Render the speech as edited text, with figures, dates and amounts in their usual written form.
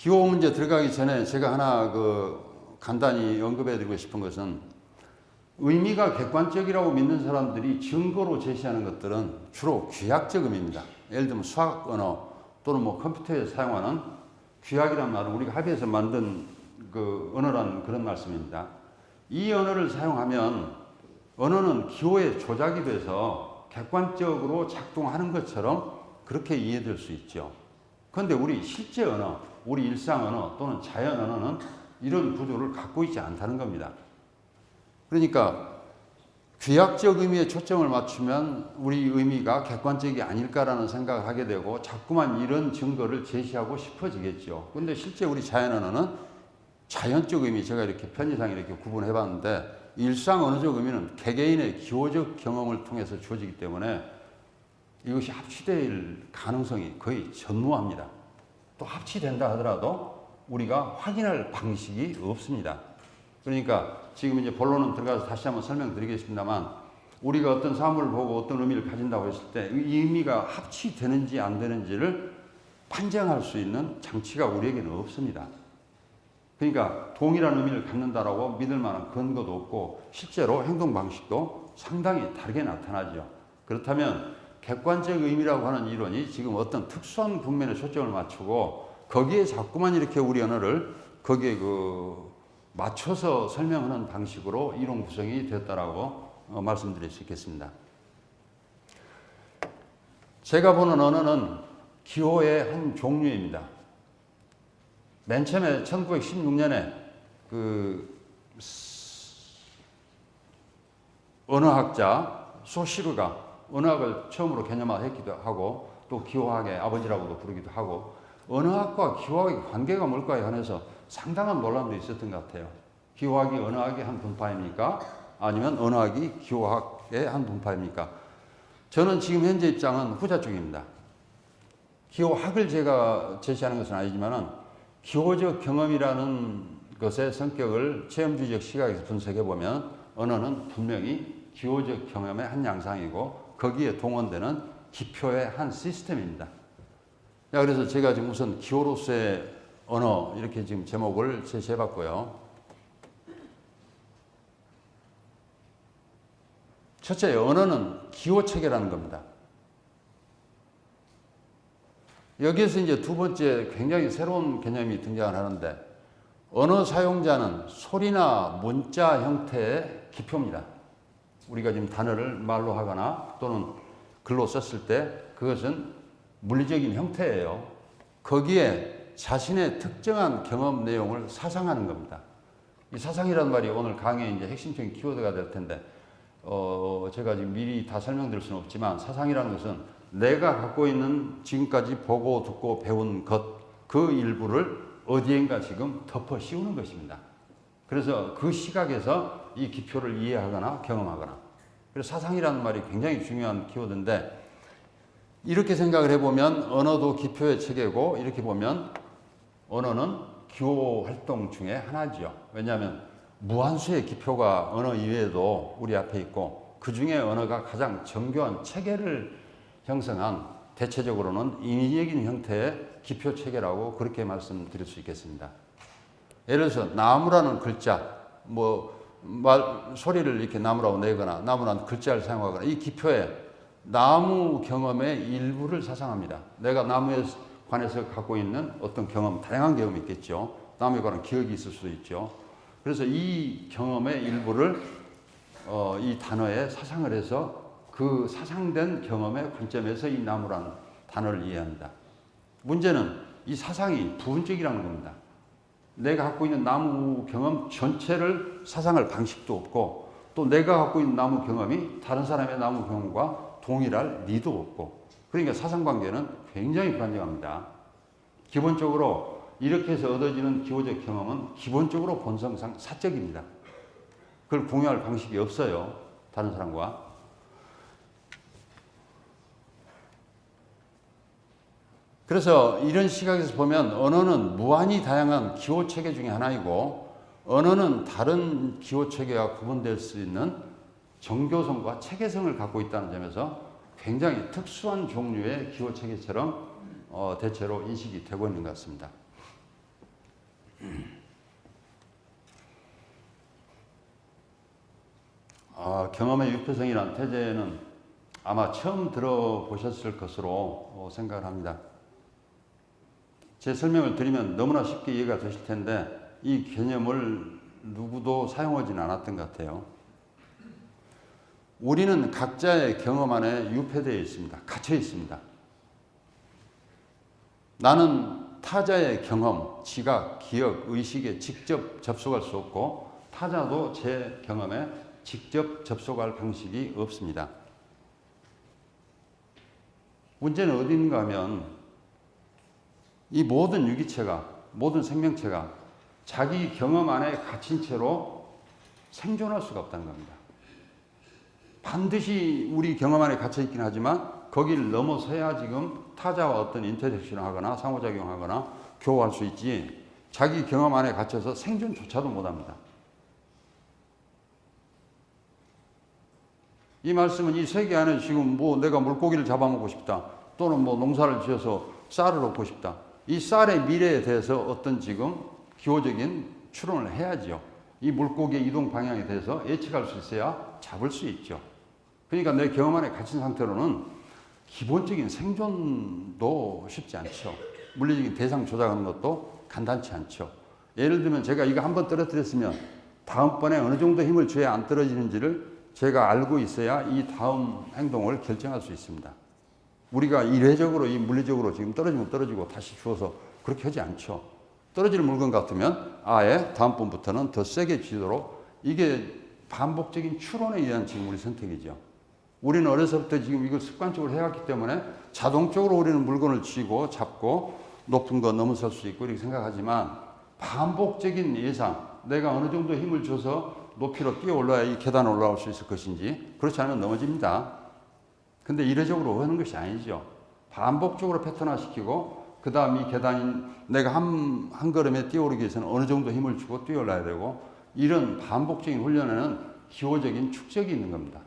기호 문제 들어가기 전에 제가 하나 간단히 언급해 드리고 싶은 것은 의미가 객관적이라고 믿는 사람들이 증거로 제시하는 것들은 주로 귀약적 의미입니다. 예를 들면 수학 언어 또는 뭐 컴퓨터에 사용하는 귀약이라는 말은 우리가 합의해서 만든 그 언어라는 그런 말씀입니다. 이 언어를 사용하면 언어는 기호의 조작이 돼서 객관적으로 작동하는 것처럼 그렇게 이해될 수 있죠. 그런데 우리 실제 언어, 우리 일상 언어 또는 자연 언어는 이런 구조를 갖고 있지 않다는 겁니다. 그러니까 귀약적 의미에 초점을 맞추면 우리 의미가 객관적이 아닐까라는 생각을 하게 되고 자꾸만 이런 증거를 제시하고 싶어지겠죠. 그런데 실제 우리 자연 언어는 자연적 의미, 제가 이렇게 편의상 이렇게 구분해 봤는데 일상 언어적 의미는 개개인의 기호적 경험을 통해서 주어지기 때문에 이것이 합치될 가능성이 거의 전무합니다. 또 합치된다 하더라도 우리가 확인할 방식이 없습니다. 그러니까 지금 이제 본론은 들어가서 다시 한번 설명드리겠습니다만 우리가 어떤 사물을 보고 어떤 의미를 가진다고 했을 때 이 의미가 합치되는지 안 되는지를 판정할 수 있는 장치가 우리에게는 없습니다. 그러니까 동일한 의미를 갖는다라고 믿을 만한 근거도 없고 실제로 행동 방식도 상당히 다르게 나타나죠. 그렇다면 객관적 의미라고 하는 이론이 지금 어떤 특수한 국면에 초점을 맞추고 거기에 자꾸만 이렇게 우리 언어를 거기에 맞춰서 설명하는 방식으로 이론 구성이 되었다라고 말씀드릴 수 있겠습니다. 제가 보는 언어는 기호의 한 종류입니다. 맨 처음에 1916년에 언어학자 소시르가 언어학을 처음으로 개념화했기도 하고 또 기호학의 아버지라고도 부르기도 하고 언어학과 기호학의 관계가 뭘까에 관해서 상당한 논란도 있었던 것 같아요. 기호학이 언어학의 한 분파입니까? 아니면 언어학이 기호학의 한 분파입니까? 저는 지금 현재 입장은 후자 쪽입니다. 기호학을 제가 제시하는 것은 아니지만은 기호적 경험이라는 것의 성격을 체험주의적 시각에서 분석해 보면 언어는 분명히 기호적 경험의 한 양상이고 거기에 동원되는 기표의 한 시스템입니다. 그래서 제가 지금 우선 기호로서의 언어 이렇게 지금 제목을 제시해 봤고요. 첫째, 언어는 기호체계라는 겁니다. 여기에서 이제 두 번째 굉장히 새로운 개념이 등장을 하는데 언어 사용자는 소리나 문자 형태의 기표입니다. 우리가 지금 단어를 말로 하거나 또는 글로 썼을 때 그것은 물리적인 형태예요. 거기에 자신의 특정한 경험 내용을 사상하는 겁니다. 이 사상이라는 말이 오늘 강의의 이제 핵심적인 키워드가 될 텐데 제가 지금 미리 다 설명드릴 수는 없지만 사상이라는 것은 내가 갖고 있는 지금까지 보고 듣고 배운 것 그 일부를 어디엔가 지금 덮어 씌우는 것입니다. 그래서 그 시각에서 이 기표를 이해하거나 경험하거나 그래서 사상이라는 말이 굉장히 중요한 키워드인데 이렇게 생각을 해보면 언어도 기표의 체계고 이렇게 보면 언어는 기호 활동 중에 하나죠. 왜냐하면 무한수의 기표가 언어 이외에도 우리 앞에 있고 그 중에 언어가 가장 정교한 체계를 형성한 대체적으로는 인위적인 형태의 기표 체계라고 그렇게 말씀드릴 수 있겠습니다. 예를 들어서 나무라는 글자, 소리를 이렇게 나무라고 내거나 나무라는 글자를 사용하거나 이 기표에 나무 경험의 일부를 사상합니다. 내가 나무에 관해서 갖고 있는 어떤 경험, 다양한 경험이 있겠죠. 나무에 관한 기억이 있을 수도 있죠. 그래서 이 경험의 일부를 이 단어에 사상을 해서 그 사상된 경험의 관점에서 이 나무라는 단어를 이해합니다. 문제는 이 사상이 부분적이라는 겁니다. 내가 갖고 있는 나무 경험 전체를 사상할 방식도 없고 또 내가 갖고 있는 나무 경험이 다른 사람의 나무 경험과 동일할 리도 없고 그러니까 사상관계는 굉장히 불안정합니다. 기본적으로 이렇게 해서 얻어지는 기호적 경험은 기본적으로 본성상 사적입니다. 그걸 공유할 방식이 없어요. 다른 사람과. 그래서 이런 시각에서 보면 언어는 무한히 다양한 기호체계 중에 하나이고 언어는 다른 기호체계와 구분될 수 있는 정교성과 체계성을 갖고 있다는 점에서 굉장히 특수한 종류의 기호체계처럼 대체로 인식이 되고 있는 것 같습니다. 경험의 유표성이라는 태제는 아마 처음 들어보셨을 것으로 생각을 합니다. 제 설명을 드리면 너무나 쉽게 이해가 되실 텐데 이 개념을 누구도 사용하지는 않았던 것 같아요. 우리는 각자의 경험 안에 유폐되어 있습니다. 갇혀 있습니다. 나는 타자의 경험, 지각, 기억, 의식에 직접 접속할 수 없고 타자도 제 경험에 직접 접속할 방식이 없습니다. 문제는 어디 있는가 하면 이 모든 유기체가, 모든 생명체가 자기 경험 안에 갇힌 채로 생존할 수가 없다는 겁니다. 반드시 우리 경험 안에 갇혀 있긴 하지만 거기를 넘어서야 지금 타자와 어떤 인터랙션을 하거나 상호작용하거나 교환할 수 있지 자기 경험 안에 갇혀서 생존조차도 못합니다. 이 말씀은 이 세계 안에 지금 뭐 내가 물고기를 잡아먹고 싶다 또는 뭐 농사를 지어서 쌀을 얻고 싶다 이 쌀의 미래에 대해서 어떤 지금 기호적인 추론을 해야지요. 이 물고기의 이동 방향에 대해서 예측할 수 있어야 잡을 수 있죠. 그러니까 내 경험 안에 갇힌 상태로는 기본적인 생존도 쉽지 않죠. 물리적인 대상 조작하는 것도 간단치 않죠. 예를 들면 제가 이거 한번 떨어뜨렸으면 다음번에 어느 정도 힘을 줘야 안 떨어지는지를 제가 알고 있어야 이 다음 행동을 결정할 수 있습니다. 우리가 일회적으로 이 물리적으로 지금 떨어지면 떨어지고 다시 주워서 그렇게 하지 않죠. 떨어지는 물건 같으면 아예 다음번부터는 더 세게 쥐도록 이게 반복적인 추론에 의한 지금 우리 선택이죠. 우리는 어려서부터 지금 이걸 습관적으로 해왔기 때문에 자동적으로 우리는 물건을 쥐고 잡고 높은 거 넘어설 수 있고 이렇게 생각하지만 반복적인 예상, 내가 어느 정도 힘을 줘서 높이로 뛰어 올라야 이 계단을 올라올 수 있을 것인지 그렇지 않으면 넘어집니다. 근데 이례적으로 하는 것이 아니죠. 반복적으로 패턴화시키고 그 다음 이 계단이 내가 한 걸음에 뛰어오르기 위해서는 어느 정도 힘을 주고 뛰어올라야 되고 이런 반복적인 훈련에는 기호적인 축적이 있는 겁니다.